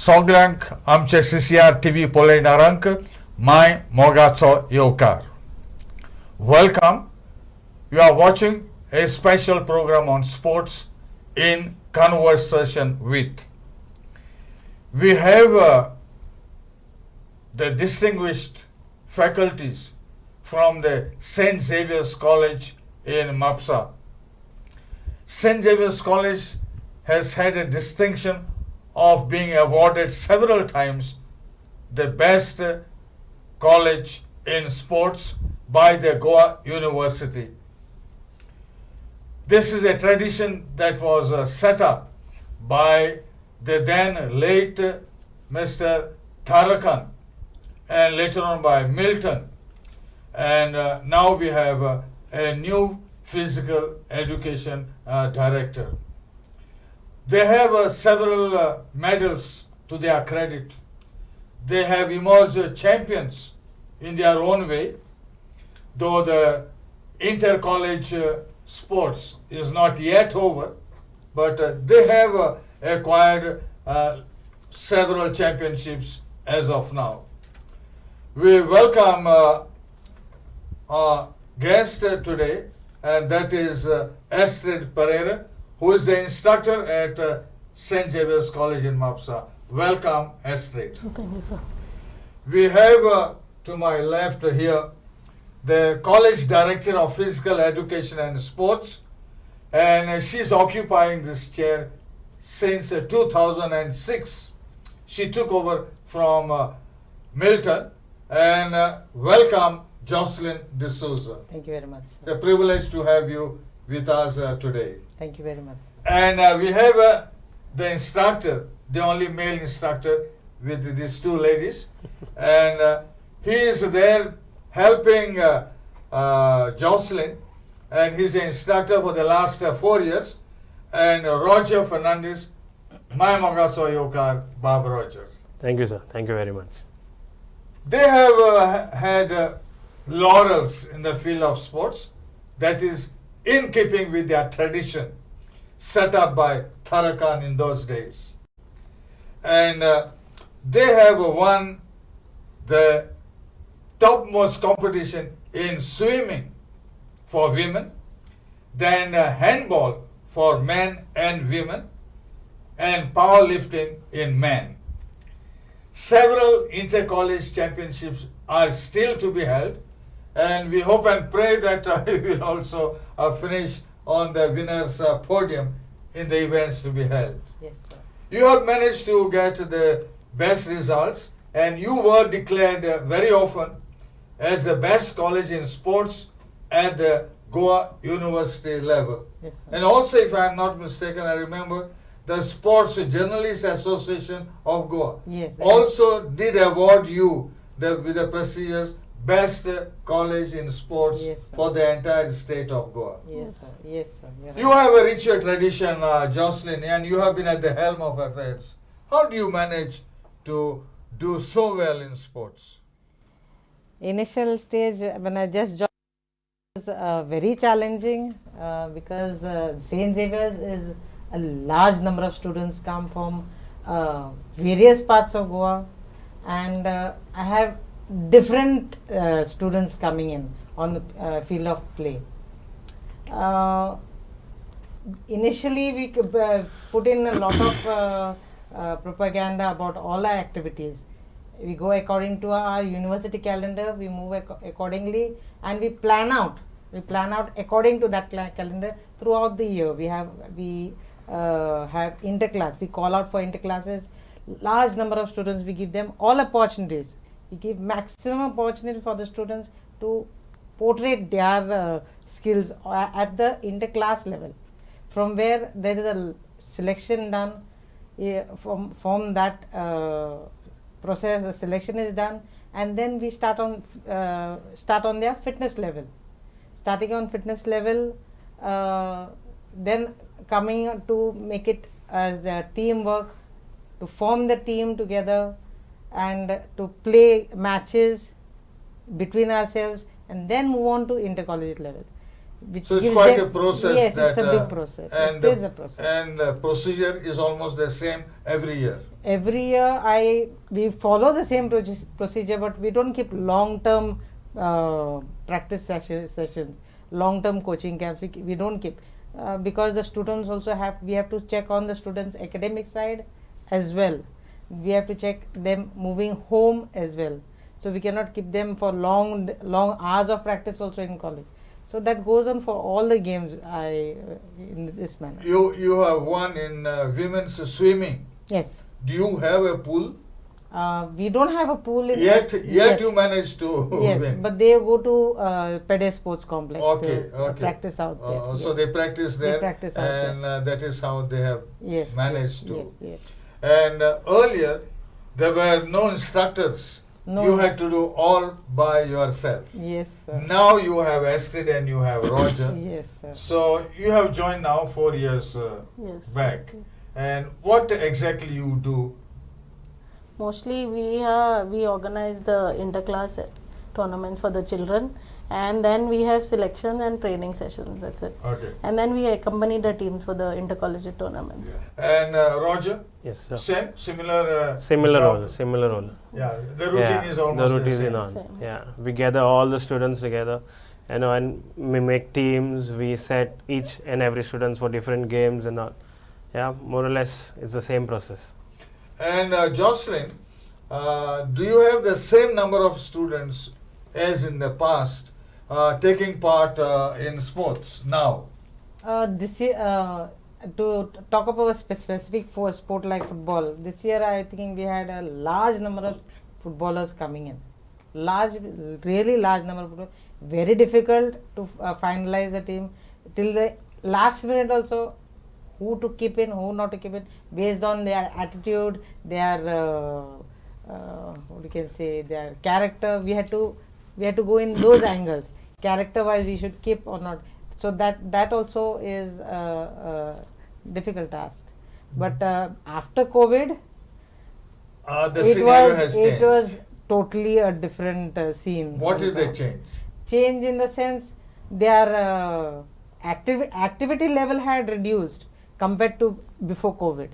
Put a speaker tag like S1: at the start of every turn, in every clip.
S1: Sogrank amche CCR TV Polenarank, my Mogaco Yokar. Welcome. You are watching a special program on sports in conversation with. We have the distinguished faculties from the St. Xavier's College in Mapusa. St. Xavier's College has had a distinction of being awarded several times the best college in sports by the Goa University. This is a tradition that was set up by the then late Mr. Tharakan and later on by Milton. And now we have a new physical education director. They have several medals to their credit. They have emerged champions in their own way, though the inter-college sports is not yet over, but they have acquired several championships as of now. We welcome our guest today, and that is Astrid Pereira, who is the instructor at St. Xavier's College in Mapusa. Welcome, Astrid.
S2: Thank you, sir.
S1: We have to my left here the College Director of Physical Education and Sports, and she's occupying this chair since 2006. She took over from Milton, and welcome, Jocelyn D'Souza.
S2: Thank you very much, sir.
S1: It's a privilege to have you with us today.
S2: Thank you very much.
S1: And we have the instructor, the only male instructor with these two ladies. And he is there helping Jocelyn, and he's the instructor for the last 4 years. And Roger Fernandez, my Magaso Yokar, Bob Roger.
S3: Thank you, sir. Thank you very much.
S1: They have had laurels in the field of sports, that is in keeping with their tradition set up by Tharakan in those days. And they have won the topmost competition in swimming for women, then handball for men and women, and powerlifting in men. Several inter-college championships are still to be held, and we hope and pray that we will also finish on the winners' podium in the events to be held.
S2: Yes, sir.
S1: You have managed to get the best results, and you were declared very often as the best college in sports at the Goa University level.
S2: Yes, sir.
S1: And also, if I am not mistaken, I remember the Sports Journalists Association of Goa
S2: Yes, sir.
S1: also did award you with the prestigious best college in sports
S2: Yes, sir.
S1: for the entire state of Goa.
S2: Yes, sir. Yes, sir. You're
S1: You
S2: right.
S1: have a richer tradition, Jocelyn, and you have been at the helm of affairs. How do you manage to do so well in sports?
S2: Initial stage when I just joined was very challenging because St. Xavier's is a large number of students come from various parts of Goa, and I have different students coming in on the field of play. Initially, we put in a lot of propaganda about all our activities. We go according to our university calendar, we move accordingly, and we plan out. We plan out according to that calendar throughout the year. We have interclass. We call out for interclasses. Large number of students. We give them all opportunities. We give maximum opportunity for the students to portray their skills at the interclass level. From where there is a selection done, from that process, the selection is done, and then we start on their fitness level. Starting on fitness level, then coming to make it as a teamwork, to form the team together, and to play matches between ourselves, and then move on to intercollegiate level. which
S1: So it's
S2: gives
S1: quite
S2: them-
S1: a process.
S2: Yes,
S1: that,
S2: it's a big process.
S1: And
S2: It is a process.
S1: And the procedure is almost the same every year.
S2: Every year we follow the same procedure, but we don't keep long term practice sessions, long term coaching camps. We don't keep because the students also we have to check on the students academic side as well. We have to check them moving home as well, so we cannot keep them for long hours of practice also in college. So that goes on for all the games in this manner.
S1: You have won in women's swimming.
S2: Yes.
S1: Do you have a pool?
S2: We don't have a pool in
S1: Yet you managed to
S2: yes,
S1: win.
S2: but they go to Pede Sports Complex
S1: Okay,
S2: to
S1: okay.
S2: practice out there.
S1: So
S2: yes.
S1: they practice there,
S2: practice out
S1: and that is how they have
S2: Yes,
S1: managed to.
S2: Yes, yes.
S1: And earlier, there were no instructors.
S2: No.
S1: You had to do all by yourself.
S2: Yes, sir.
S1: Now you have Astrid and you have Roger.
S2: Yes, sir.
S1: So you have joined now 4 years
S4: Yes.
S1: back. And what exactly you do?
S4: Mostly we organize the interclass tournaments for the children, and then we have selection and training sessions. That's it.
S1: Okay.
S4: And then we accompany the teams for the intercollegiate tournaments.
S1: And Roger,
S3: Yes, sir.
S1: similar
S3: Similar
S1: job?
S3: role, similar role.
S1: Yeah, the routine is almost
S3: the routine
S1: the same.
S3: is on.
S4: Same.
S3: Yeah, we gather all the students together, and we make teams. We set each and every students for different games and all. Yeah, more or less, it's the same process.
S1: And Jocelyn, do you have the same number of students as in the past taking part in sports now?
S2: This year, to talk about a specific for sport like football, this year I think we had a large number of footballers coming in. Really large number of footballers. Very difficult to finalize the team till the last minute also. Who to keep in, who not to keep in, based on their attitude, their what you can say, their character. We had to go in those angles. Character wise, we should keep or not. So that also is a difficult task. But after COVID,
S1: The scenario has changed.
S2: it was totally a different scene.
S1: What is the change?
S2: Change in the sense their activity level had reduced compared to before COVID.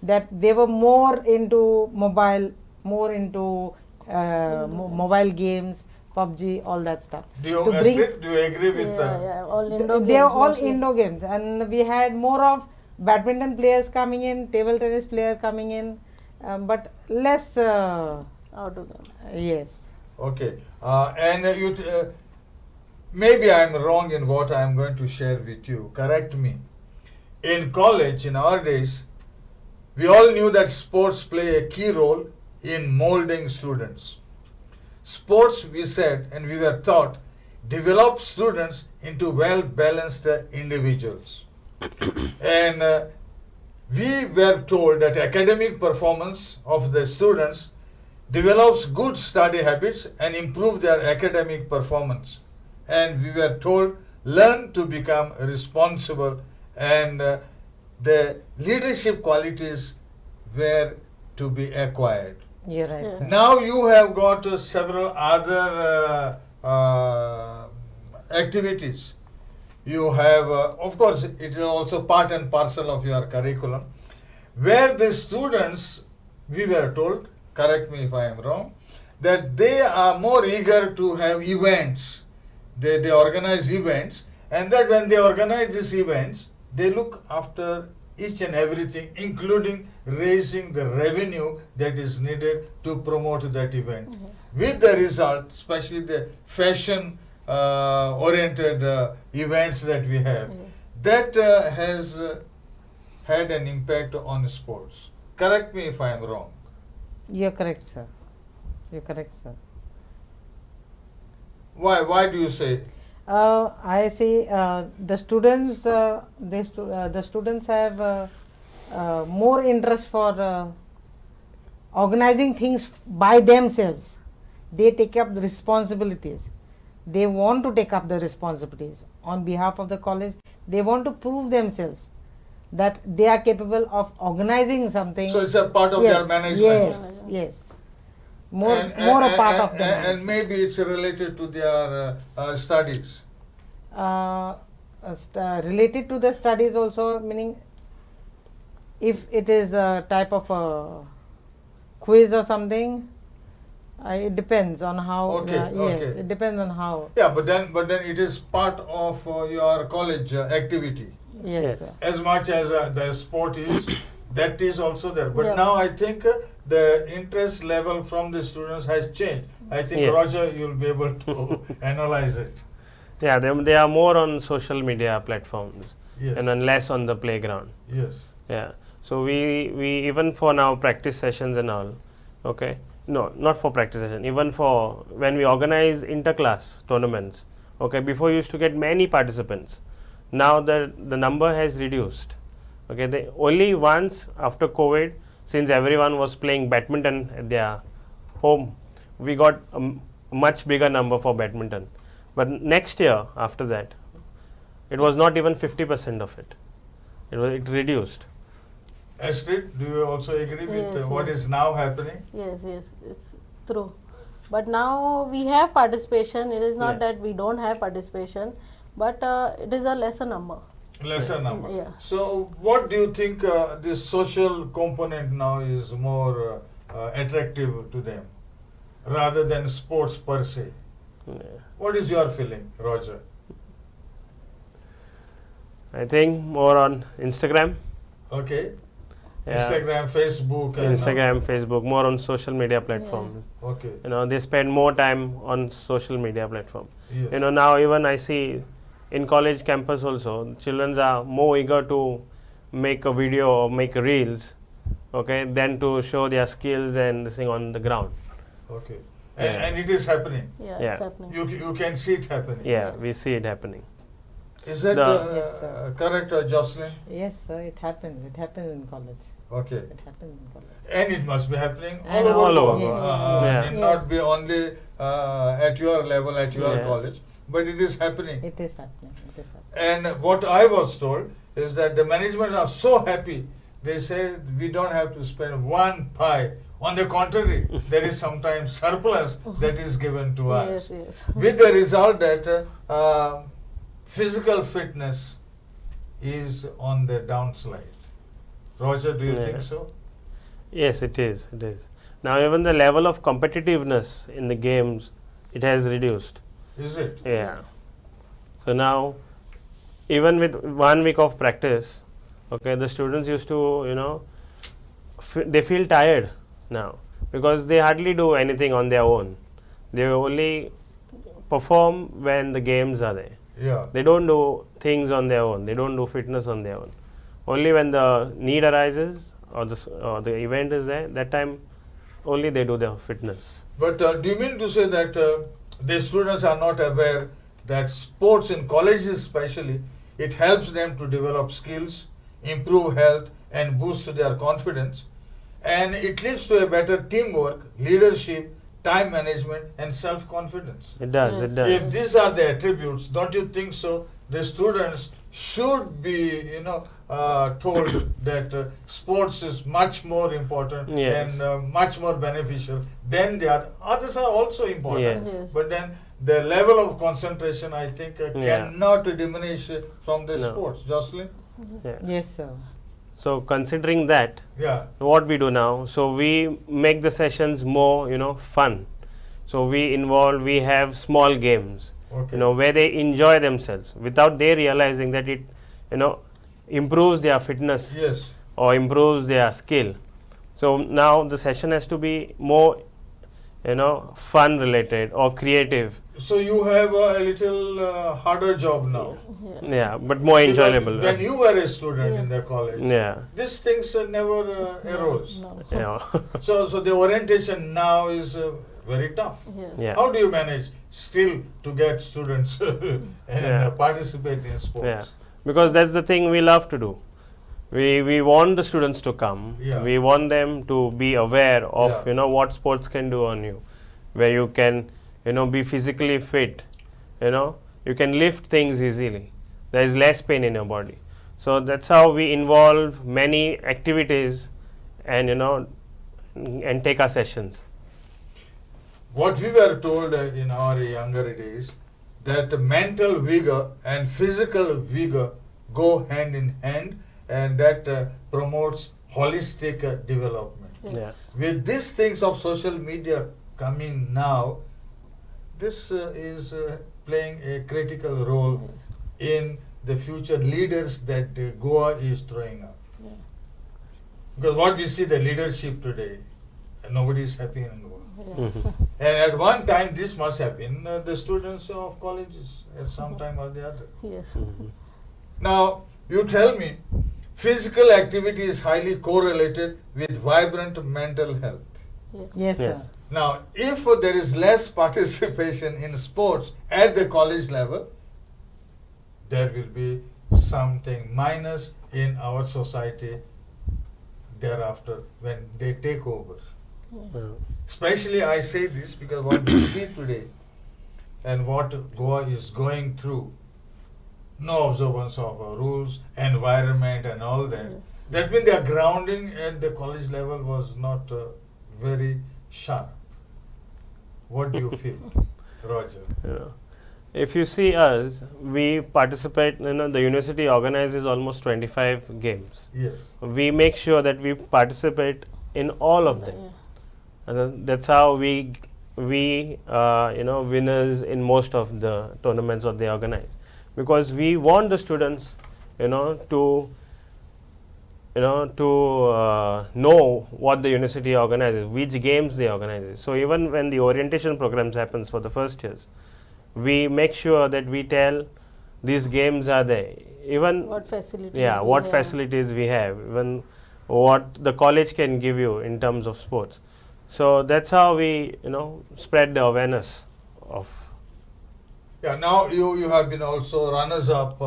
S2: That they were more into mobile, more into mobile games, PUBG, all that stuff.
S1: Do you,
S2: To bring-
S1: Astrid, do you agree with
S4: All indoor games.
S2: they are all
S4: mostly.
S2: indoor games, and we had more of badminton players coming in, table tennis player coming in, but less.
S4: Outdoor games.
S2: Yes.
S1: Okay. And maybe I am wrong in what I am going to share with you. Correct me. In college, in our days, we all knew that sports play a key role in molding students. Sports, we said, and we were taught, develop students into well-balanced individuals. And we were told that academic performance of the students develops good study habits and improve their academic performance. And we were told, learn to become responsible, and the leadership qualities were to be acquired.
S2: You're right.
S4: Yeah.
S2: Sir.
S1: Now you have got several other activities. You have, of course, it is also part and parcel of your curriculum, where the students, we were told, correct me if I am wrong, that they are more eager to have events. They organize events, and that when they organize these events, they look after each and everything, including raising the revenue that is needed to promote that event. With the result, especially the fashion oriented events that we have, that has had an impact on sports. Correct me if I am wrong.
S2: You're correct, sir. You're correct, sir.
S1: Why do you say?
S2: I say the students the students have more interest for organizing things by themselves. They take up the responsibilities. They want to take up the responsibilities on behalf of the college. They want to prove themselves that they are capable of organizing something.
S1: So it's a part of
S2: Yes,
S1: their management.
S2: Yes, yes. More a part of the
S1: and
S2: management.
S1: maybe it's related to their studies.
S2: related to the studies also, meaning if it is a type of a quiz or something, it depends on how.
S1: Okay,
S2: Yes,
S1: okay.
S2: it depends on how.
S1: Yeah, but then it is part of your college activity.
S2: Yes,
S3: Yes.
S2: sir.
S1: As much as the sport is, that is also there. But
S4: Yeah.
S1: now I think the interest level from the students has changed. I think
S3: Yes.
S1: Roger, you'll be able to analyze it.
S3: Yeah, they are more on social media platforms
S1: Yes.
S3: and then less on the playground.
S1: Yes.
S3: Yeah. So we even for now practice sessions and all, okay. No, not for practice session. Even for when we organize inter-class tournaments, okay. Before we used to get many participants. Now the number has reduced. Okay. They only once after COVID, since everyone was playing badminton at their home, we got a much bigger number for badminton. But next year after that, it was not even 50% of it. It reduced.
S1: Astrid, do you also agree with
S4: Yes,
S1: what
S4: yes.
S1: is now happening?
S4: Yes, yes, it's true. But now we have participation. It is not
S3: Yeah.
S4: that we don't have participation, but it is a lesser number.
S1: Lesser number.
S4: Yeah.
S1: So, what do you think this social component now is more attractive to them rather than sports per se?
S3: Yeah.
S1: What is your feeling, Roger?
S3: I think more on Instagram.
S1: Okay.
S3: Yeah.
S1: Instagram, Facebook, and
S3: Instagram, Facebook, more on social media platforms.
S1: Okay.
S3: You know, they spend more time on social media platform.
S1: Yes.
S3: You know, now even I see in college campus also, children are more eager to make a video or make reels, okay, than to show their skills and this thing on the ground.
S1: Okay.
S3: Yeah.
S1: And it is happening.
S4: Yeah,
S3: Yeah.
S4: it's happening.
S1: You can see it happening.
S3: Yeah, we see it happening.
S1: Is that
S2: Yes, sir.
S1: correct, Jocelyn?
S2: Yes, sir. It happens. It happens in college.
S1: Okay.
S2: It happens in college.
S1: And it must be happening
S2: And
S1: all over.
S3: all
S1: the
S3: over.
S1: world.
S3: Yeah.
S1: Need
S4: Yes.
S1: not be only at your level, at your
S3: Yeah.
S1: college, but it is happening.
S2: It is happening. It is happening.
S1: And what I was told is that the management are so happy. They say we don't have to spend one pie. On the contrary, there is sometimes surplus that is given to us.
S4: Yes, yes.
S1: With the result that physical fitness is on the downslide. Roger, do you
S3: Yeah.
S1: think so?
S3: Yes, it is. It is. Now even the level of competitiveness in the games, it has reduced.
S1: Is it?
S3: Yeah. So now, even with 1 week of practice, okay, the students used to, you know, they feel tired now because they hardly do anything on their own. They only perform when the games are there.
S1: Yeah.
S3: They don't do things on their own. They don't do fitness on their own. Only when the need arises or the event is there, that time only they do their fitness.
S1: But do you mean to say that the students are not aware that sports in colleges especially, it helps them to develop skills, improve health and boost their confidence, and it leads to a better teamwork, leadership, time management and self-confidence.
S3: It does.
S4: Yes.
S3: It does.
S1: If these are the attributes, don't you think so? The students should be, told that sports is much more important
S3: Yes.
S1: and much more beneficial than the others are also important.
S3: Yes.
S4: Yes.
S1: But then the level of concentration, I think,
S3: Yeah.
S1: cannot diminish from the
S3: No.
S1: sports. Jocelyn?
S3: Yeah.
S2: Yes, sir.
S3: So considering that,
S1: Yeah.
S3: what we do now, so we make the sessions more, fun. So we have small games,
S1: Okay.
S3: where they enjoy themselves without they realizing that it, improves their fitness
S1: Yes.
S3: or improves their skill. So now the session has to be more, fun related or creative.
S1: So you have a little harder job now.
S4: Yeah.
S3: Yeah, but more
S1: Because
S3: enjoyable.
S1: When you were a student
S4: Yeah.
S1: in the college,
S3: Yeah.
S1: these things never arose.
S4: No.
S3: Yeah.
S1: So the orientation now is very tough.
S4: Yes.
S3: Yeah.
S1: How do you manage still to get students and
S3: Yeah.
S1: participate in sports?
S3: Yeah, because that's the thing we love to do. We want the students to come.
S1: Yeah.
S3: We want them to be aware of
S1: Yeah.
S3: what sports can do on you, where you can be physically fit. You can lift things easily. There is less pain in your body. So that's how we involve many activities, and and take our sessions.
S1: What we were told in our younger days, that mental vigor and physical vigor go hand in hand, and that promotes holistic development.
S4: Yes.
S1: With these things of social media coming now, this is playing a critical role
S4: Yes.
S1: in the future leaders that Goa is throwing up.
S4: Yeah.
S1: Because what we see the leadership today, nobody is happy in Goa.
S4: Yeah.
S1: And at one time, this must have been the students of colleges at some time or the other.
S4: Yes.
S1: Now, you tell me, physical activity is highly correlated with vibrant mental health.
S4: Yeah.
S2: Yes, sir.
S3: Yes.
S1: Now, if there is less participation in sports at the college level, there will be something minus in our society thereafter when they take over.
S3: Yeah.
S1: Especially I say this because what we see today and what Goa is going through, no observance of rules, environment and all that.
S4: Yes.
S1: That means their grounding at the college level was not very sharp. What do you feel, Roger?
S3: You know, if you see us, we participate, the university organizes almost 25 games.
S1: Yes.
S3: We make sure that we participate in all of them.
S4: Yeah.
S3: And then that's how we winners in most of the tournaments that they organize, because we want the students to know what the university organizes, which games they organize. So even when the orientation programs happens for the first years, we make sure that we tell these games are there, even
S4: What facilities?
S3: yeah,
S4: we
S3: what
S4: have.
S3: facilities we have, even what the college can give you in terms of sports. So that's how we spread the awareness of.
S1: Yeah, now you have been also runners up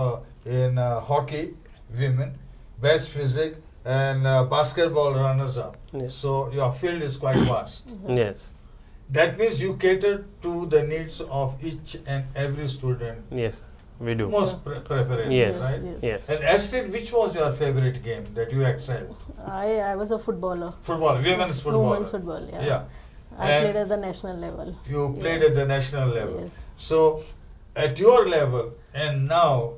S1: in hockey, women, best physique and basketball runners up.
S3: Yes.
S1: So your field is quite vast.
S3: Yes,
S1: That means you cater to the needs of each and every student,
S3: yes, we do.
S1: most preferably,
S3: Yes,
S1: right?
S4: Yes.
S3: yes.
S1: And Astrid, which was your favorite game that you excelled?
S4: I was a footballer.
S1: Football, women's football.
S4: Women's football. Yeah.
S1: Yeah.
S4: I
S1: And
S4: played at the national level.
S1: you played
S4: Yeah.
S1: at the national level.
S4: Yes.
S1: So, at your level and now,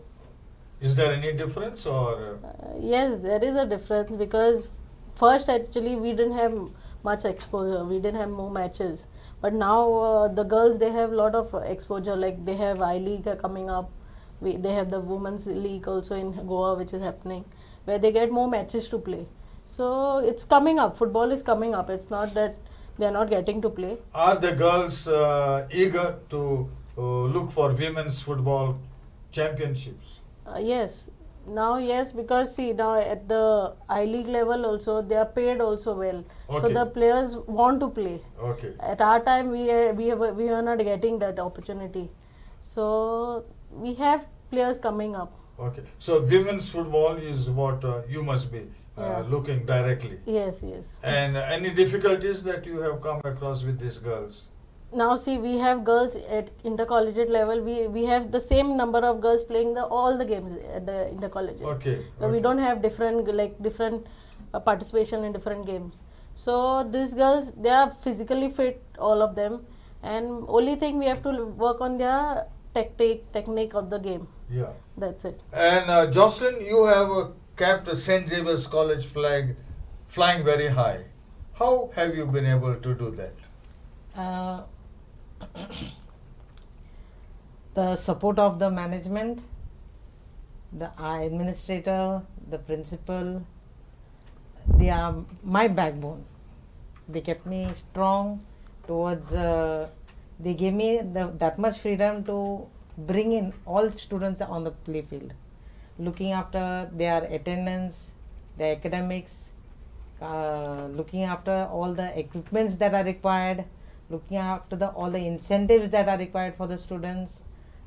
S1: is there any difference or?
S4: Yes, there is a difference because first actually we didn't have much exposure. We didn't have more matches. But now the girls, they have a lot of exposure. Like they have I-League coming up. They have the women's league also in Goa, which is happening, where they get more matches to play. So it's coming up. Football is coming up. It's not that they are not getting to play.
S1: Are the girls eager to look for women's football championships?
S4: Yes. Now, yes, because see, now at the I-League level also, they are paid also well. So
S1: Okay.
S4: the players want to play.
S1: Okay.
S4: At our time, we were not getting that opportunity. So we have players coming up.
S1: Okay. So women's football is what you must be
S4: Yeah.
S1: looking directly.
S4: Yes, yes.
S1: And any difficulties that you have come across with these girls?
S4: Now see, we have girls at intercollegiate level. We have the same number of girls playing all the games at the intercollegiate.
S1: Okay.
S4: So we don't have different participation in different games. So these girls, they are physically fit, all of them, and only thing we have to work on their technique of the game.
S1: Yeah.
S4: That's it.
S1: And Jocelyn, you have kept St. Xavier's College flag flying very high. How have you been able to do that?
S2: The support of the management, the administrator, the principal, they are my backbone. They kept me strong towards, they gave me that much freedom to bring in all students on the play field, looking after their attendance, their academics, looking after all the equipments that are required, looking after all the incentives that are required for the students,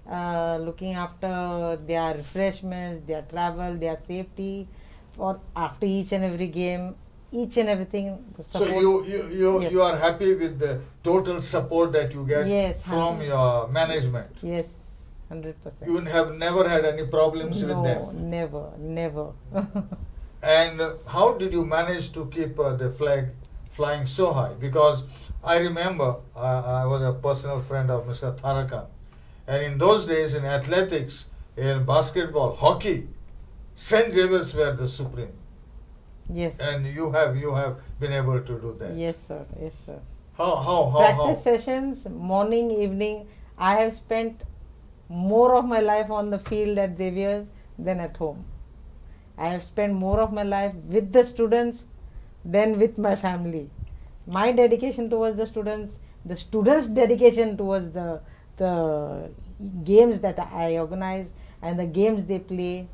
S2: looking after their refreshments, their travel, their safety, for after each and every game, each and everything. The
S1: So
S2: support.
S1: you
S2: Yes.
S1: are happy with the total support that you get
S2: Yes,
S1: from
S2: 100%.
S1: your management.
S2: Yes, 100%.
S1: You have never had any problems with
S2: No,
S1: them.
S2: never.
S1: And how did you manage to keep the flag flying so high? Because I remember I was a personal friend of Mr. Tharakan, And in those days, in athletics, in basketball, hockey, St. Xavier's were the supreme.
S2: Yes.
S1: And you have been able to do that.
S2: Yes, sir. Yes, sir.
S1: How?
S2: Practice sessions, morning, evening. I have spent more of my life on the field at Xavier's than at home. I have spent more of my life with the students than with my family. My dedication towards the students' dedication towards the games that I organize and the games they play,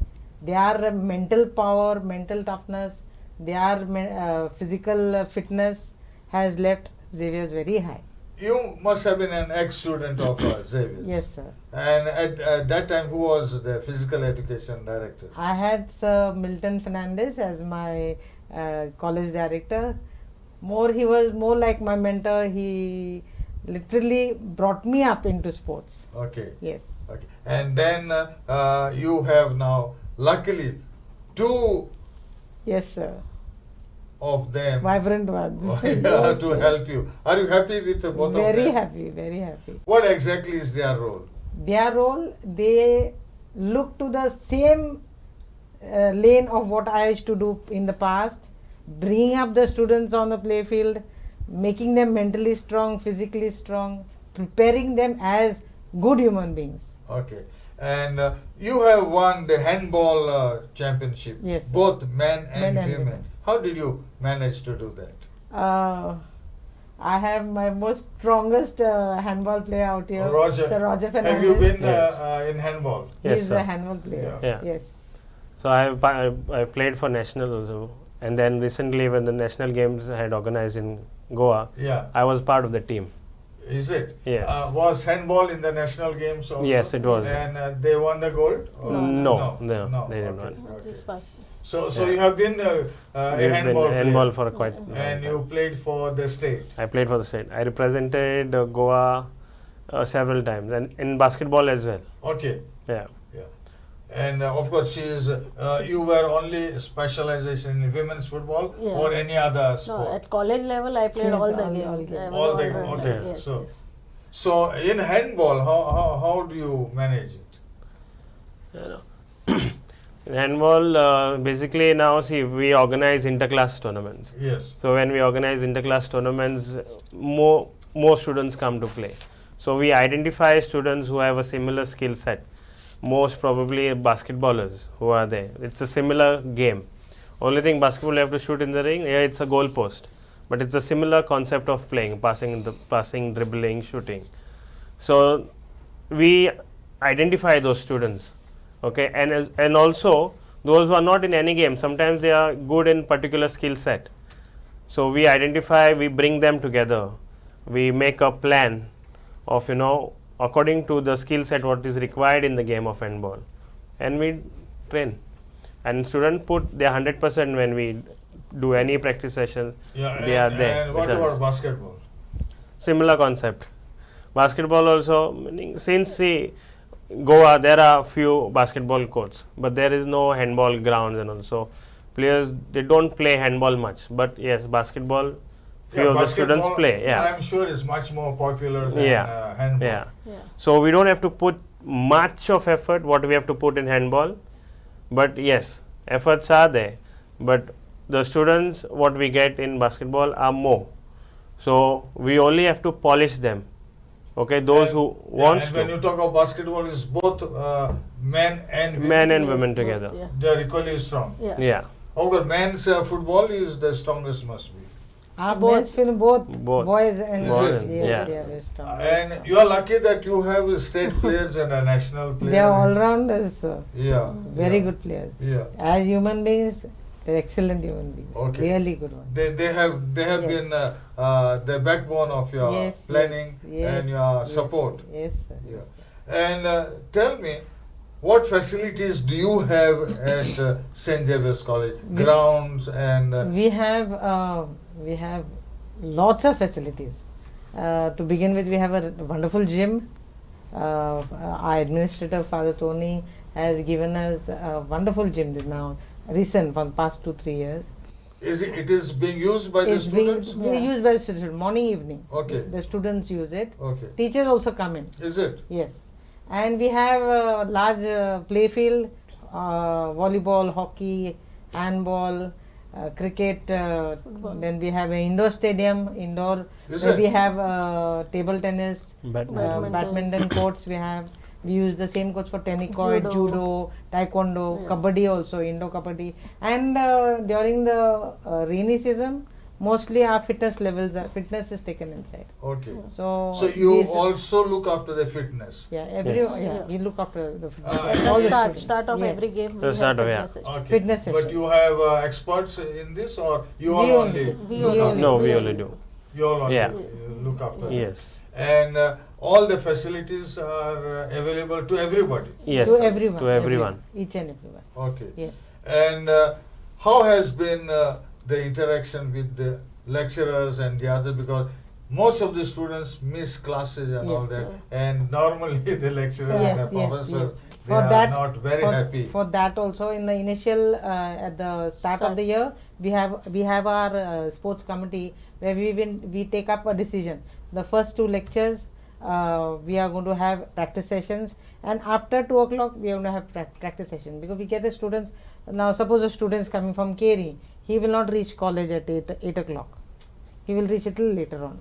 S2: their mental power, mental toughness, their physical fitness has left Xavier's very high.
S1: You must have been an ex-student of Xavier's.
S2: Yes, sir.
S1: And at that time, who was the physical education director?
S2: I had Sir Milton Fernandez as my college director. He was more like my mentor. He literally brought me up into sports.
S1: Okay.
S2: Yes.
S1: Okay. And then you have now, luckily, two
S2: Yes, sir.
S1: of them
S2: Vibrant ones.
S1: to help you. Are you happy with both of them?
S2: Very happy, very happy.
S1: What exactly is their role?
S2: Their role, they look to the same lane of what I used to do in the past, bringing up the students on the play field, making them mentally strong, physically strong, preparing them as good human beings.
S1: Okay. And you have won the handball championship,
S2: Yes, sir.
S1: both men and
S2: Men and
S1: women.
S2: women.
S1: How did you manage to do that?
S2: I have my most strongest handball player out here,
S1: Roger.
S2: Sir Roger
S1: Have
S2: Fernandez.
S1: you been
S3: Yes.
S1: in handball?
S3: Yes,
S2: He's
S3: sir.
S2: a handball player.
S3: Yeah.
S2: Yes.
S3: So I played for national also, and then recently when the national games had organized in Goa,
S1: Yeah.
S3: I was part of the team.
S1: Is it?
S3: Yes.
S1: Was handball in the national games also?
S3: Yes, it was.
S1: And they won the gold? Or-
S3: No, they did
S1: okay,
S3: not.
S1: okay.
S4: This past.
S1: So
S3: Yeah.
S1: you have been a
S3: We've been
S1: handball
S3: handball
S1: player.
S3: for quite long
S1: And
S3: time.
S1: you played for the state.
S3: I played for the state. I represented Goa several times, and in basketball as well.
S1: Okay.
S3: Yeah.
S1: And of course, you were only specialization in women's football
S4: Yeah.
S1: or any other sport?
S4: No, at college level, I played
S2: She
S4: all
S2: was
S4: the
S2: all
S4: games.
S2: games.
S4: I was
S1: All the
S4: all-rounder.
S1: okay.
S4: Yes,
S1: So,
S4: yes.
S1: so in handball, how do you manage it?
S3: You know. In handball, basically now see we organize interclass tournaments.
S1: Yes.
S3: So when we organize interclass tournaments, more students come to play. So we identify students who have a similar skill set. Most probably basketballers who are there. It's a similar game. Only thing basketball you have to shoot in the ring. Yeah, it's a goal post, but it's a similar concept of playing, passing, dribbling, shooting. So we identify those students. Okay, and also those who are not in any game, sometimes they are good in particular skill set. So we identify, we bring them together, we make a plan of according to the skill set what is required in the game of handball, and we train. And students put their 100% when we do any practice session.
S1: Yeah.
S3: They are there
S1: And what
S3: with us.
S1: about basketball?
S3: Similar concept. Basketball also, meaning since Goa, there are few basketball courts, but there is no handball grounds, and also players they don't play handball much. But yes, basketball, few of the students
S1: basketball,
S3: play. Yeah,
S1: I'm sure it's much more popular than
S3: Yeah.
S1: handball.
S3: yeah.
S4: Yeah.
S3: So we don't have to put much of effort what we have to put in handball, but yes, efforts are there. But the students what we get in basketball are more. So we only have to polish them. Okay, those
S1: And-
S3: who wants
S1: and when
S3: to.
S1: you talk of basketball, it's both men and women.
S3: Men and
S4: Yes,
S3: women
S4: both,
S3: together.
S4: Yeah.
S1: They are equally strong.
S4: Yeah.
S3: Yeah,
S1: However, men's football is the strongest must be.
S2: Our men's film, both
S3: Both.
S2: boys and
S1: Boys
S2: girls.
S1: and-
S2: Yes,
S3: yeah.
S2: they are very strong.
S1: And you are lucky that you have state players and a national player.
S2: They are all rounders,
S1: Yeah.
S2: very
S1: yeah,
S2: good players.
S1: Yeah.
S2: As human beings, they're excellent human beings.
S1: Okay.
S2: Really good ones.
S1: They have
S2: Yes.
S1: been the backbone of your
S2: Yes,
S1: planning
S2: yes,
S1: and your
S2: yes,
S1: support.
S2: Yes, sir.
S1: Yeah. And tell me, what facilities do you have at St. Xavier's College? Grounds and
S2: We have lots of facilities. To begin with, we have a wonderful gym. Our administrator, Father Tony, has given us a wonderful gym now, recent for the past 2-3 years.
S1: it is being used by the
S2: It's being
S1: students?
S4: Yeah.
S2: used by the students morning, evening.
S1: Okay.
S2: The students use it.
S1: Okay.
S2: Teachers also come in.
S1: Is it?
S2: Yes. and we have a large play field, volleyball, hockey, handball, cricket. Then we have an indoor stadium,
S1: Is
S2: where
S1: it?
S2: we have table tennis,
S3: Badminton.
S2: badminton courts. We use the same courts for tennis court,
S4: Judo.
S2: judo, taekwondo,
S4: Yeah.
S2: kabaddi also, indoor kabaddi. And during the rainy season, mostly our fitness fitness is taken inside.
S1: Okay.
S2: So,
S1: So you
S2: these-
S1: also look after the fitness.
S2: yeah,
S3: Yes.
S2: we look after the fitness.
S1: At
S4: At
S2: all
S4: the
S2: the
S4: start,
S2: students.
S4: of
S2: Yes.
S4: every game,
S3: The
S4: we
S3: start
S4: have
S3: of,
S4: fitness session.
S1: Okay.
S2: Fitness
S1: But
S2: sessions.
S1: you have experts in this, or you all
S2: We
S1: only
S4: We
S1: look
S4: only-
S1: after?
S3: No, we
S4: we
S3: only
S4: only
S3: do.
S1: You all only
S3: Yeah.
S1: look after.
S3: Yes.
S1: And all the facilities are available to everybody.
S3: Yes.
S2: To everyone.
S3: To everyone.
S2: Each and everyone.
S1: Okay.
S2: Yes.
S1: And how has been the interaction with the lecturers and the others? Because most of the students miss classes and all
S2: Yes.
S1: that, and normally the lecturers
S2: Yes,
S1: and the
S2: yes,
S1: professors,
S2: yes.
S1: they
S2: For
S1: are
S2: that-
S1: not very
S2: for,
S1: happy.
S2: For that also, in the initial at the start of the year, we have our sports committee where we take up a decision. The first 2 lectures we are going to have practice sessions, and after 2 o'clock we are going to have practice session, because we get the students. Now suppose a student is coming from Keri, he will not reach college at 8 o'clock. He will reach a little later on.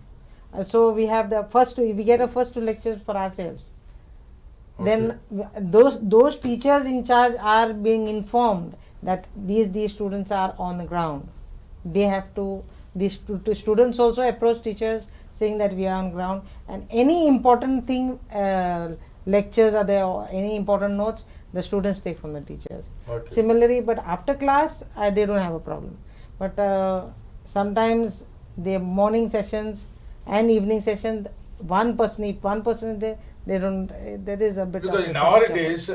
S2: So we have the we get the first 2 lectures for ourselves. Then those teachers in charge are being informed that these students are on the ground. They have to, the students also approach teachers saying that we are on ground, and any important thing, lectures are there, or any important notes, the students take from the teachers.
S1: Okay.
S2: Similarly, but after class they don't have a problem, but sometimes the morning sessions and evening sessions, if one person is there, they don't, there is a bit of
S1: Because
S2: a
S1: nowadays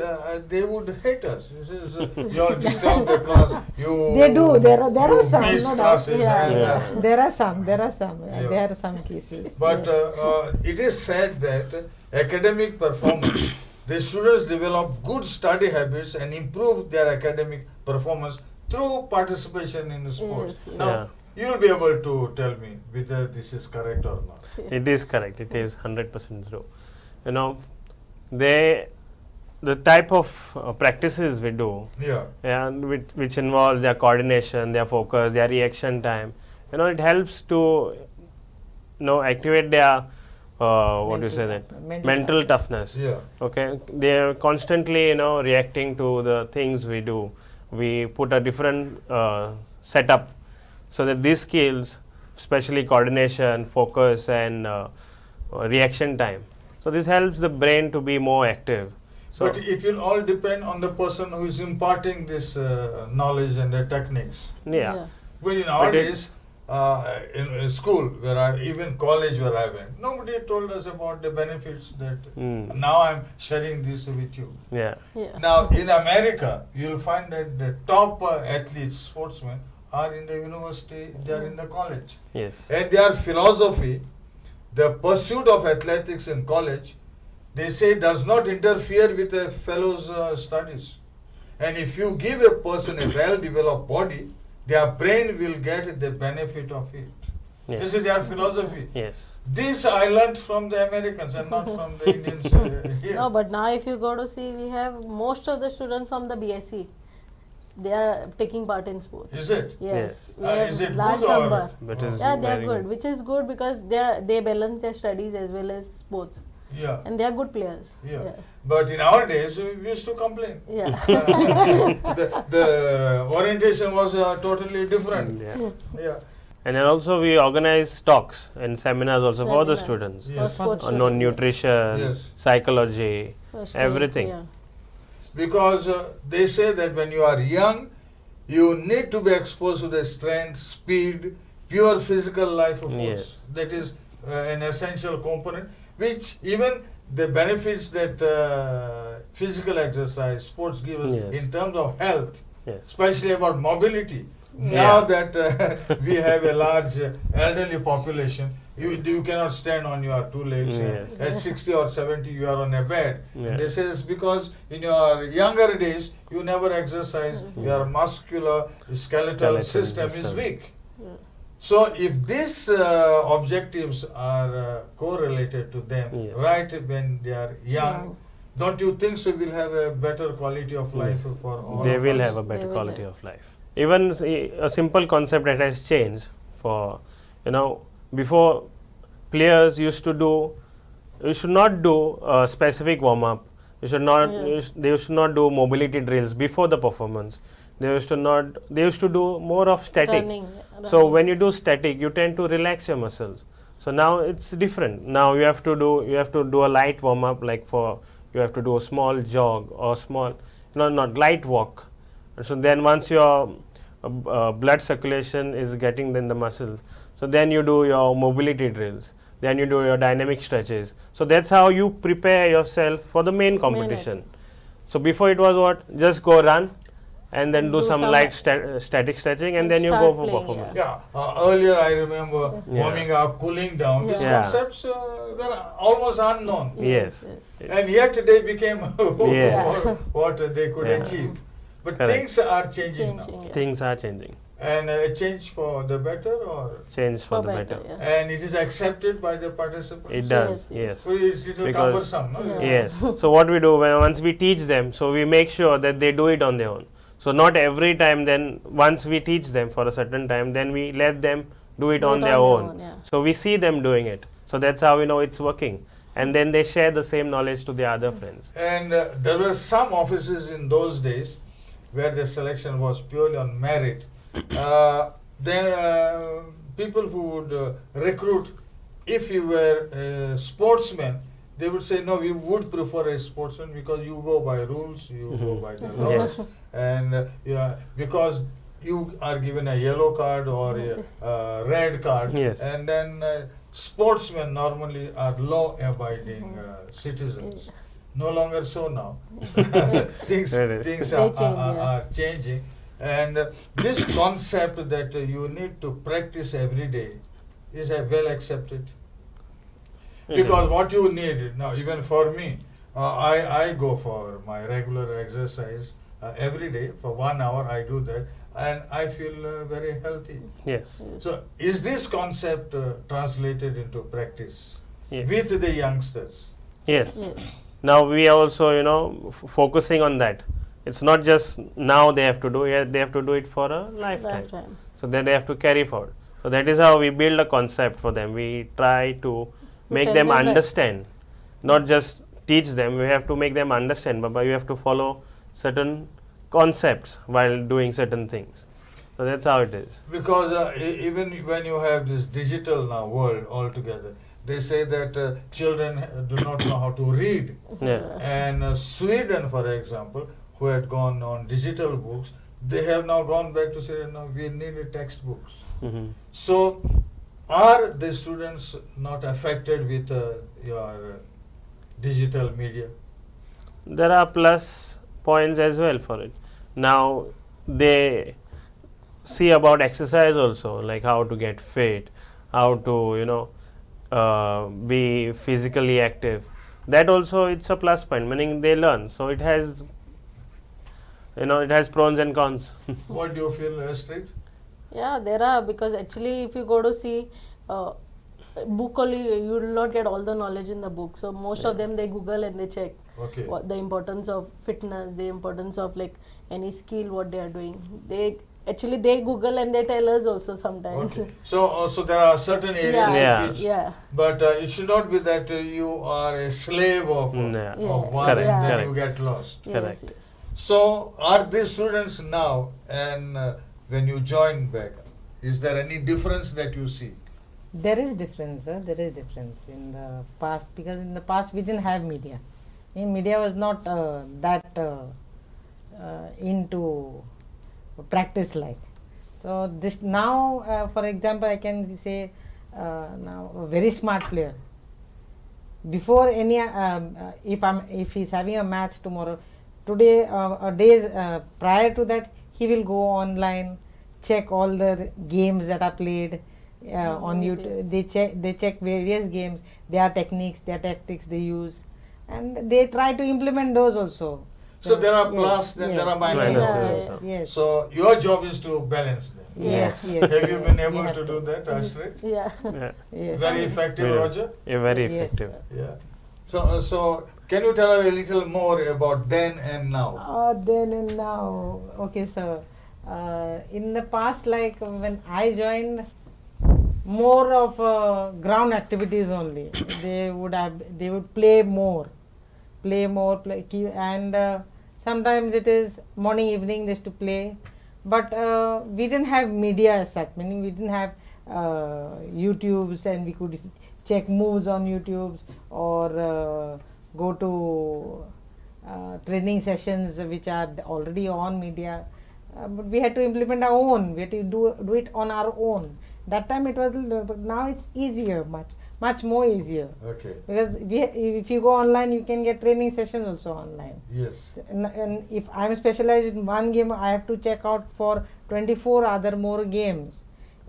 S1: they would hate us. This is you all disturb the class. You
S2: They do. There are
S1: you
S2: some,
S1: miss
S2: no doubt.
S1: classes
S2: Yeah.
S1: and,
S3: Yeah.
S2: There are some. There are
S1: Yeah.
S2: some cases.
S1: But
S2: Yes.
S1: it is said that academic performance, the students develop good study habits and improve their academic performance through participation in sports.
S4: Yes,
S1: Now,
S3: yeah.
S1: you will be able to tell me whether this is correct or not.
S3: It is correct. It is 100% true. You know, the type of practices we do,
S1: Yeah.
S3: and which involves their coordination, their focus, their reaction time. You know, it helps to activate their what do you say that mental toughness.
S1: Yeah.
S3: Okay, they are constantly reacting to the things we do. We put a different setup so that these skills, especially coordination, focus, and reaction time. So this helps the brain to be more active. So
S1: But it will all depend on the person who is imparting this knowledge and the techniques.
S3: yeah.
S1: Well, nowadays, in school, even college where I went, nobody told us about the benefits that now I'm sharing this with you.
S3: Yeah.
S4: Yeah.
S1: Now, in America, you'll find that the top athletes, sportsmen, are in the university, they are in the college.
S3: Yes.
S1: And their philosophy, the pursuit of athletics in college, they say does not interfere with a fellow's studies. And if you give a person a well-developed body, their brain will get the benefit of it.
S3: Yes.
S1: This is their philosophy.
S3: Yes.
S1: This I learned from the Americans and not from the Indians here.
S4: No, but now if you go to see, we have most of the students from the BSc. They are taking part in sports.
S1: Is it?
S4: Yes.
S3: Yes.
S4: We have
S1: Is it
S4: large
S1: good or?
S4: number.
S3: That is
S4: Yeah, they are
S3: very
S4: good, which is good because they balance their studies as well as sports,
S1: Yeah.
S4: and they are good players.
S1: Yeah. But in our days, we used to complain.
S4: Yeah.
S1: The orientation was totally different.
S3: Yeah.
S1: Yeah.
S3: And then also we organize talks and seminars also for the
S4: Seminars.
S3: students
S1: Yeah.
S4: For sports
S3: on
S4: students.
S3: nutrition,
S1: Yes.
S3: psychology,
S4: First aid,
S3: everything.
S4: Yeah.
S1: Because they say that when you are young, you need to be exposed to the strength, speed, pure physical life of force.
S3: Yes.
S1: That is an essential component, which even the benefits that physical exercise, sports give us
S3: Yes.
S1: in terms of health,
S3: Yes.
S1: especially about mobility.
S3: Yeah.
S1: Now that we have a large elderly population, you cannot stand on your 2 legs.
S3: Yes.
S1: At 60 or 70, you are on a bed.
S3: Yeah.
S1: They say it's because in your younger days, you never exercise, your muscular skeletal system is weak.
S4: Yeah.
S1: So if these objectives are correlated to them
S3: Yes.
S1: right when they are young, don't you think so we'll have a better quality of life
S3: Yes.
S1: for all
S3: They
S1: of
S3: will
S1: us?
S3: have a
S4: They
S3: better
S4: will
S3: quality
S4: have.
S3: of life. Even a simple concept that has changed for, before players used to do, you should not do a specific warm up. You should not.
S4: Yeah.
S3: They used to not do mobility drills before the performance. They used to not. They used to do more of static.
S4: Running.
S3: So
S4: running.
S3: when you do static, you tend to relax your muscles. So now it's different. Now you have to do a light warm up, like you have to do a small jog or small, not light walk. And so then once your blood circulation is getting in the muscles, so then you do your mobility drills. Then you do your dynamic stretches. So that's how you prepare yourself for the main competition. So before it was what? Just go run and then do some light static stretching and
S4: And
S3: then you
S4: start
S3: go for
S4: playing,
S3: performance.
S1: Yeah, earlier I remember
S3: Yeah.
S1: warming up, cooling down. These
S3: Yeah.
S1: concepts were almost unknown.
S3: Yes.
S1: And yet they became
S3: Yeah.
S1: what they could
S3: Yeah.
S1: achieve. But
S3: Correct.
S1: things are changing now.
S4: Changing, yeah.
S3: Things are changing.
S1: And change for the better, or
S3: Change for the better.
S4: yeah.
S1: and it is accepted by the participants.
S3: It does,
S4: Yes, yes.
S3: yes.
S1: So it's little
S3: Because-
S1: cumbersome, no?
S4: Yeah.
S3: Yes. So what we do once we teach them, so we make sure that they do it on their own. So not every time. Then once we teach them for a certain time, then we let them do it on their own.
S4: yeah.
S3: So we see them doing it. So that's how we know it's working. And then they share the same knowledge to their other friends.
S1: And there were some offices in those days where the selection was purely on merit. People who would recruit, if you were a sportsman, they would say, no, we would prefer a sportsman because you go by rules, you go by the laws,
S3: Yes.
S1: and because you are given a yellow card or a red card,
S3: Yes.
S1: and then sportsmen normally are law-abiding citizens. No longer so now. things
S3: It is.
S1: things
S4: They
S1: are,
S4: change, yeah.
S1: are changing, and this concept that you need to practice every day is well accepted. Because what you need now, even for me, I go for my regular exercise every day for 1 hour. I do that, and I feel very healthy.
S3: Yes.
S1: So, is this concept translated into practice
S3: Yes.
S1: with the youngsters?
S3: Yes.
S4: Yes.
S3: Now we are also, focusing on that. It's not just now they have to do it, they have to do it for a lifetime.
S4: Lifetime.
S3: So then they have to carry forward. So that is how we build a concept for them. We try to make
S4: tell
S3: them
S4: them that-
S3: understand, not just teach them. We have to make them understand, but you have to follow certain concepts while doing certain things. So that's how it is.
S1: Because even when you have this digital now world altogether, they say that children do not know how to read.
S3: Yeah.
S1: And Sweden, for example, who had gone on digital books, they have now gone back to say, no, we need textbooks.
S3: Hmm.
S1: So, are the students not affected with your digital media?
S3: There are plus points as well for it. Now they see about exercise also, like how to get fit, how to be physically active. That also it's a plus point, meaning they learn. So it has pros and cons.
S1: What do you feel, Astrid?
S4: Yeah, there are, because actually if you go to see book only, you will not get all the knowledge in the book. So most of them they Google and they check
S1: Okay.
S4: what the importance of fitness, the importance of like any skill what they are doing. They Google and they tell us also sometimes.
S1: Okay. So there are certain areas
S3: Yeah.
S1: which,
S4: Yeah.
S1: but it should not be that you are a slave of,
S3: Yeah.
S1: of one
S3: Correct,
S1: and then
S3: correct.
S1: you get lost.
S4: Yes,
S3: Correct.
S4: yes.
S1: So are these students now, and when you join back, is there any difference that you see?
S2: There is difference, there is difference in the past, because in the past we didn't have media. Media was not that into practice like. So this now, for example, I can say now a very smart player. Before any, if he's having a match tomorrow, today days prior to that, he will go online, check all the games that are played on YouTube. They check various games, their techniques, their tactics they use, and they try to implement those also.
S1: So there are
S2: Yes,
S1: plus, then there are
S2: yes,
S1: minuses
S3: yes,
S1: also.
S2: yes.
S1: So your job is to balance them.
S2: Yes,
S3: Yes.
S2: yes.
S1: Have you been
S2: We
S1: able
S2: have
S1: to do that, Astrid?
S4: Yeah.
S3: Yeah.
S2: Yes.
S1: Very effective,
S3: Yeah.
S1: Roger?
S3: Yeah, very
S2: Yes.
S3: effective.
S1: Yeah. So Can you tell us a little more about then and now?
S2: Then and now, okay, sir. In the past, like when I joined, more of ground activities only. They would play more, and sometimes it is morning, evening just to play. But we didn't have media as such. Meaning we didn't have YouTubes, and we could check moves on YouTubes or go to training sessions which are already on media. But we had to implement our own. We had to do it on our own. That time it was, but now it's easier, much more easier.
S1: Okay.
S2: Because if you go online, you can get training sessions also online.
S1: Yes.
S2: And if I'm specialized in one game, I have to check out for 24 other more games.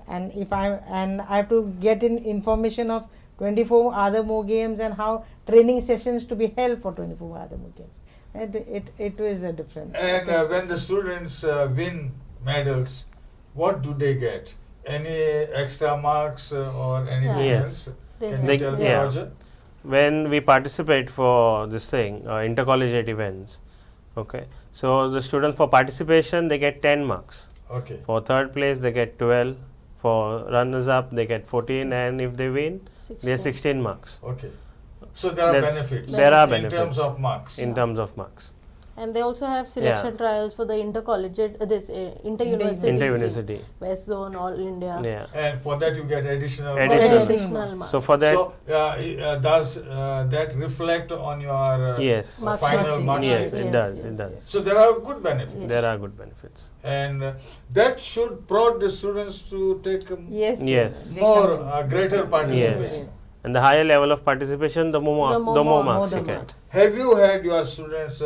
S2: And I have to get in information of 24 other more games and how training sessions to be held for 24 other more games. And it is a difference.
S1: And when the students win medals, what do they get? Any extra marks or anything
S3: Yes.
S1: else?
S4: They
S1: Can you
S3: They-
S1: tell me,
S3: yeah.
S1: Roger?
S3: When we participate for this thing, intercollegiate events, okay, so the students for participation they get 10 marks.
S1: Okay.
S3: For third place they get 12. For runners up they get 14, and if they win, they get 16 marks.
S1: Okay. So there are
S3: That's-
S1: benefits.
S3: there are
S1: in terms
S3: benefits.
S1: of marks.
S3: In terms of marks.
S4: And they also have selection trials for the intercollegiate, inter-university,
S3: Inter-university.
S4: West Zone, All India.
S3: Yeah.
S1: And for that you get additional
S3: Additional.
S1: marks.
S4: Additional marks.
S3: So for that,
S1: So does that reflect on your
S3: yes.
S4: Mark
S1: final
S4: sheet.
S1: mark
S3: Yes,
S1: sheet?
S3: it
S4: Yes,
S3: does.
S4: yes,
S3: It does.
S4: yes.
S1: So there are good benefits.
S4: Yes.
S3: There are good benefits.
S1: And that should prod the students to take
S2: Yes.
S3: Yes.
S2: They
S1: more
S2: come-
S1: greater participation.
S3: Yes. And the higher level of participation, the more marks
S2: more
S3: you
S2: the
S3: get.
S2: marks.
S1: Have you had your students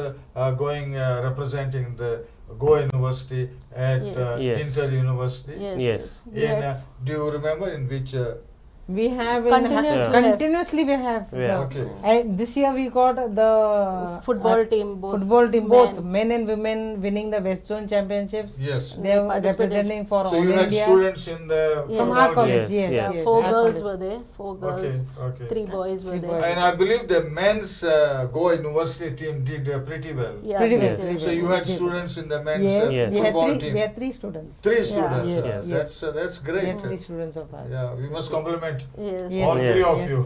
S1: going representing the Goa University at
S4: Yes.
S3: Yes.
S1: Inter University?
S4: Yes.
S3: Yes.
S4: We
S1: In,
S4: had
S1: do you remember in which?
S2: We have
S4: Continuous
S3: we have.
S2: continuously we have.
S3: Yeah.
S2: So,
S1: Okay.
S2: this year we got the
S4: football team, both
S2: football team, both
S4: men.
S2: men and women winning the West Zone championships.
S1: Yes.
S2: They were
S4: participated.
S2: representing for
S1: So
S2: all
S1: you had
S2: India.
S1: students in the
S4: Yeah.
S2: From
S1: football
S2: our college,
S1: team.
S2: yes,
S3: Yes.
S2: yes.
S4: Four
S2: our
S4: girls
S2: college.
S4: were there. Four
S1: Okay.
S4: girls.
S1: Okay.
S4: 3 boys were
S2: Three
S4: there.
S2: boys.
S1: And I believe the men's Goa University team did pretty well.
S4: Yeah,
S2: Pretty
S4: this
S2: well.
S4: year.
S1: So you had
S2: Yes.
S1: students in the men's
S2: Yes,
S3: Yes.
S2: we had
S1: football team.
S2: we had 3 students.
S1: Three
S4: Yeah.
S1: students.
S2: Yes,
S3: yes.
S1: That's
S2: We
S1: great.
S2: had 3 students of ours.
S1: Yeah, we must compliment
S4: Yes.
S2: Yes.
S1: all three of
S2: Yes.
S1: you,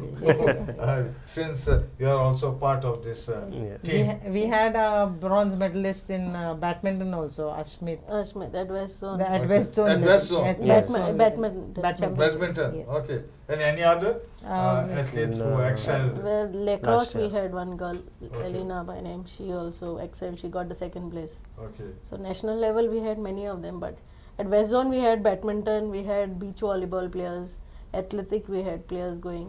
S1: since you are also part of this
S3: Yes.
S1: team.
S2: We had a bronze medalist in badminton also, Ashmit.
S4: Ashmit, that was so.
S2: The at
S1: Okay.
S2: West Zone.
S1: At
S2: level.
S1: West Zone.
S2: At
S3: Yes.
S2: West Zone level.
S4: Badminton.
S2: Badminton.
S1: Badminton.
S2: Yes.
S1: Okay. And any other
S2: Um,
S1: athlete who
S3: No.
S1: excelled?
S4: Well, lacrosse,
S3: Last
S4: we
S3: year.
S4: had one girl,
S1: Okay.
S4: Elena by name. She also excelled. She got the 2nd place.
S1: Okay.
S4: So national level, we had many of them. But at West Zone, we had badminton, we had beach volleyball players, athletic, we had players going.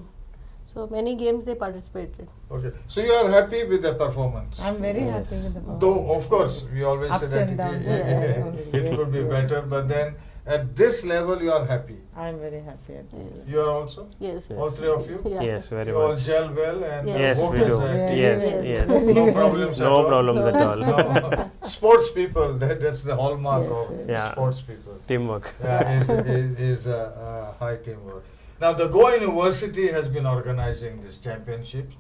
S4: So many games they participated.
S1: Okay. So you are happy with the performance?
S2: I'm very
S3: Yes.
S2: happy with the performance.
S1: Though of course we always
S2: Ups
S1: say that
S2: and downs,
S4: yeah.
S1: it could be better, but then at this level you are happy.
S2: I'm very happy at this.
S4: Yes.
S1: You are also?
S4: Yes.
S3: Yes.
S1: All three of you?
S4: Yeah.
S3: Yes, very
S1: You all
S3: much.
S1: gel well and
S4: Yes.
S3: Yes, we
S1: focus
S3: do.
S1: and
S3: Yes,
S4: Yes.
S3: yes.
S1: no problems at
S3: No
S1: all.
S3: problems at all.
S1: No. Sports people, that's the hallmark
S2: Yes,
S1: of
S2: yes.
S3: Yeah.
S1: sports people.
S3: Teamwork.
S1: Is high teamwork. Now the Goa University has been organizing these championships,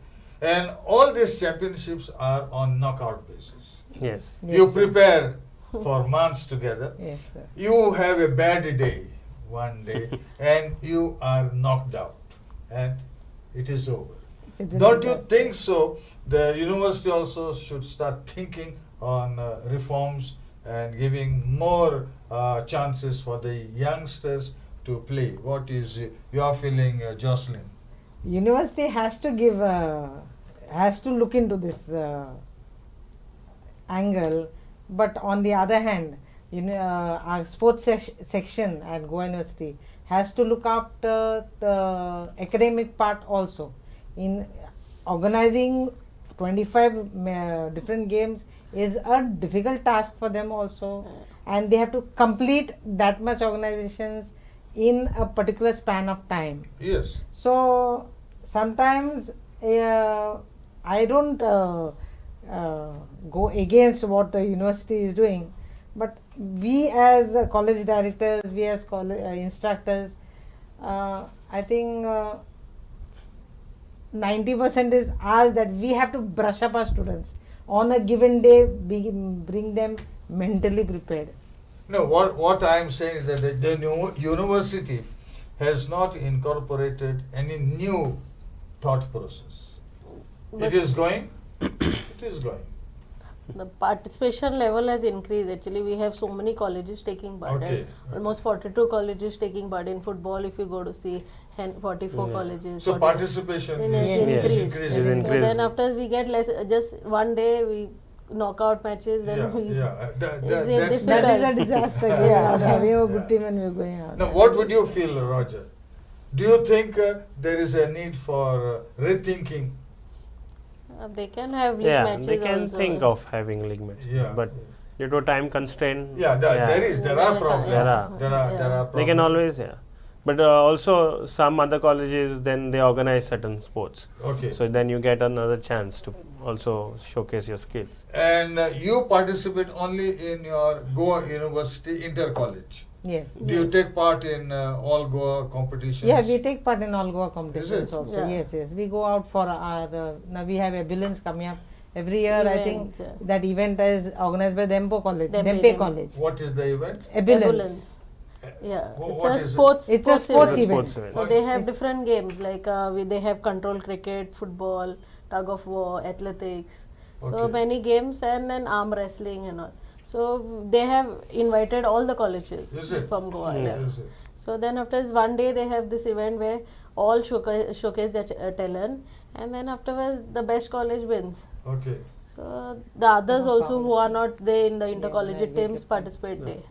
S1: and all these championships are on knockout basis.
S3: Yes.
S2: Yes,
S1: You
S2: sir.
S1: prepare for months together.
S2: Yes, sir.
S1: You have a bad day one day, and you are knocked out, and it is over.
S2: It is
S1: Don't you
S2: just-
S1: think so? The university also should start thinking on reforms and giving more chances for the youngsters to play. What is your feeling, Jocelyn?
S2: University has to give has to look into this angle, but on the other hand, our sports section at Goa University has to look after the academic part also. In organizing 25 different games is a difficult task for them also, and they have to complete that much organizations in a particular span of time.
S1: Yes.
S2: So sometimes I don't go against what the university is doing, but we as college directors, we as college instructors, I think 90% is ours, that we have to brush up our students on a given day, bring them mentally prepared.
S1: No, what I am saying is that the university has not incorporated any new thought process.
S4: But
S1: It is going. It is going.
S4: the participation level has increased. Actually, we have so many colleges taking part.
S1: Okay.
S4: And almost 42 colleges taking part in football. If you go to see 44
S3: Yeah.
S4: colleges.
S1: So
S4: 40
S1: participation
S4: in
S1: is
S3: Yes.
S4: increased.
S1: increasing.
S3: Is
S4: So
S3: increased.
S4: then after we get less, just one day we knockout matches. Then
S1: Yeah,
S4: we
S1: yeah.
S4: it's really
S1: That's
S4: difficult.
S2: That is a disaster.
S4: Yeah.
S2: Having a good
S1: Yeah.
S2: team and we're going out.
S1: Now, what would you feel, Roger? Do you think there is a need for rethinking?
S4: They can have league
S3: Yeah,
S4: matches
S3: they can
S4: also.
S3: think of having league matches.
S1: Yeah.
S3: But due to time constraint,
S1: Yeah, there are problems.
S3: There are.
S1: There are problems.
S3: they can always, yeah. But also some other colleges, then they organize certain sports.
S1: Okay.
S3: So then you get another chance to also showcase your skills.
S1: And you participate only in your Goa University inter-college.
S2: Yes.
S1: Do you take part in all Goa competitions?
S2: Yeah, we take part in all Goa competitions
S1: it?
S2: also.
S4: Yeah.
S2: Yes, yes. We go out for our, now we have Ebullience coming up. Every year, I think
S4: Event, yeah.
S2: that event is organized by Dempo College,
S4: Dempe
S2: Dempe College.
S1: What is the event?
S2: Ebullience.
S4: Ambulance. Yeah,
S1: What
S4: it's
S1: is
S4: a
S1: it?
S4: sports.
S2: It's a sports event.
S3: Sports event.
S4: So they have different games like they have control cricket, football, tug of war, athletics. So
S1: Okay.
S4: many games and then arm wrestling and all. So they have invited all the colleges
S1: Is it?
S4: from Goa.
S3: Yeah.
S4: Yeah.
S1: Is it?
S4: So then after one day they have this event where all showcase their talent, and then afterwards the best college wins.
S1: Okay.
S4: So the others also who are not there in the intercollegiate
S2: they
S4: teams
S2: kept-
S4: participate there.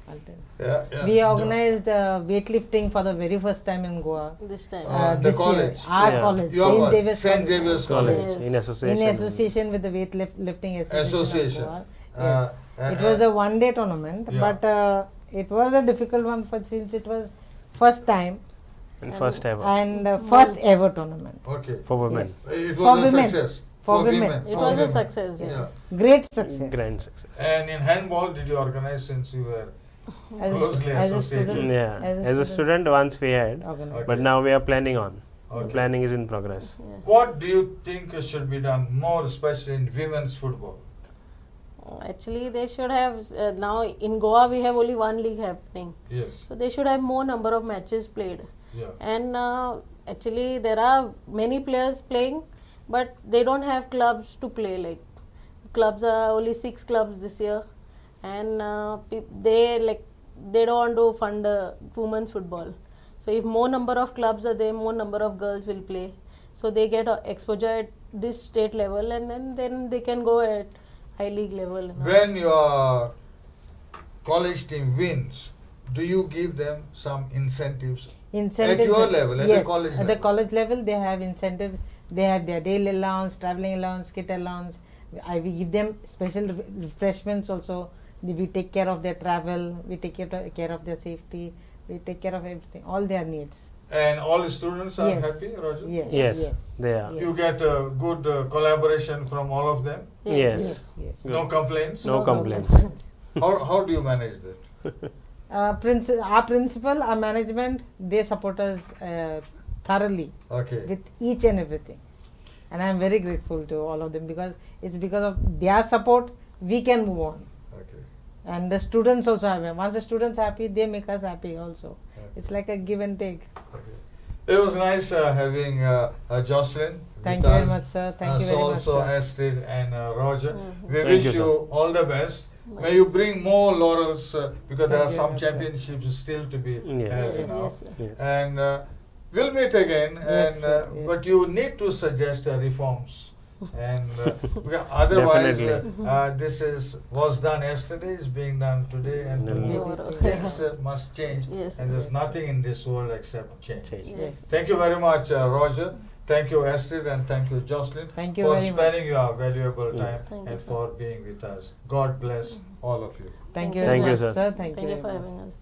S2: I'll tell.
S1: Yeah.
S2: We organized weightlifting for the very first time in Goa.
S4: This time.
S1: The
S2: this
S1: college.
S2: year. Our
S3: Yeah.
S2: college,
S1: Your
S2: Saint
S1: college.
S2: Xavier's
S1: Saint
S2: College.
S1: Xavier's
S3: College
S1: College.
S3: in association.
S2: In association with the weightlifting association.
S1: Association.
S2: Of Goa.
S1: Uh,
S2: Yes. It was a one-day tournament,
S1: Yeah.
S2: but it was a difficult one since it was first time
S3: And first ever
S2: and first ever tournament.
S1: Okay.
S3: for women.
S2: Yes.
S1: It
S2: For
S1: was a
S2: women.
S1: success.
S2: For women.
S1: women.
S4: It
S1: For
S4: was a
S1: women.
S4: success. Yeah.
S1: Yeah.
S2: Great success.
S3: Grand success.
S1: And in handball, did you organize since you were closely
S2: as a
S1: associated?
S2: student.
S3: Yeah,
S2: As a
S3: as a
S2: student.
S3: student once we had,
S2: Organized.
S1: Okay.
S3: but now we are planning on.
S1: Okay.
S3: Planning is in progress.
S1: What do you think should be done more, especially in women's football?
S4: Actually, they should have now in Goa we have only one league happening,
S1: Yes.
S4: so they should have more number of matches played.
S1: Yeah.
S4: And actually, there are many players playing, but they don't have clubs to play. Like clubs are only 6 clubs this year, and they don't want to fund women's football. So if more number of clubs are there, more number of girls will play. So they get exposure at this state level, and then they can go at high league level. And all.
S1: When your college team wins, do you give them some incentives?
S2: Incentives
S1: At your level, at the
S2: yes,
S1: college
S2: at the
S1: level.
S2: college level, they have incentives. They have their daily allowance, traveling allowance, kit allowance. We give them special refreshments also. We take care of their travel. We take care of their safety. We take care of everything, all their needs.
S1: And all the students are
S2: Yes.
S1: happy, Roger?
S2: Yes.
S3: Yes, they are.
S2: Yes.
S1: You get good collaboration from all of them?
S3: Yes.
S2: Yes.
S3: Good.
S1: No complaints?
S3: No complaints.
S1: How do you manage that?
S2: Our principal, our management, they support us thoroughly
S1: Okay.
S2: with each and everything, and I am very grateful to all of them, because it's because of their support we can move on,
S1: Okay.
S2: and the students also have. Once the students happy, they make us happy also.
S1: Okay.
S2: It's like a give and take.
S1: Okay. It was nice having Jocelyn.
S2: Thank
S1: with
S2: you very
S1: us.
S2: much, sir. Thank you
S1: So
S2: very much,
S1: also
S2: sir.
S1: Astrid and Roger.
S4: Mhm.
S1: We
S3: Thank
S1: wish
S3: you,
S1: you all the best. May you bring more laurels because there
S2: Thank
S1: are
S2: you
S1: some
S2: very much, sir.
S1: championships still to be
S3: Yes.
S1: had now.
S4: Yes, sir.
S3: Yes.
S1: And we'll meet again.
S2: Yes,
S1: And
S2: sir, yes.
S1: but you need to suggest reforms. And because otherwise,
S3: Definitely.
S1: this was done yesterday, is being done today, and
S3: No, no.
S1: tomorrow.
S4: Tomorrow.
S1: Things must change.
S4: Yes.
S1: And there's nothing in this world except change.
S3: Change.
S4: Yes.
S1: Thank you very much, Roger. Thank you, Astrid, and thank you, Jocelyn,
S2: Thank you
S1: for
S2: very much.
S1: sparing your valuable
S3: Yeah.
S1: time
S4: Thank you,
S1: and
S4: sir.
S1: for being with us. God bless all of you.
S2: Thank you
S3: Thank
S2: very
S3: you,
S2: much,
S3: sir.
S2: sir. Thank you
S4: Thank you
S2: very
S4: for
S2: much.
S4: having us.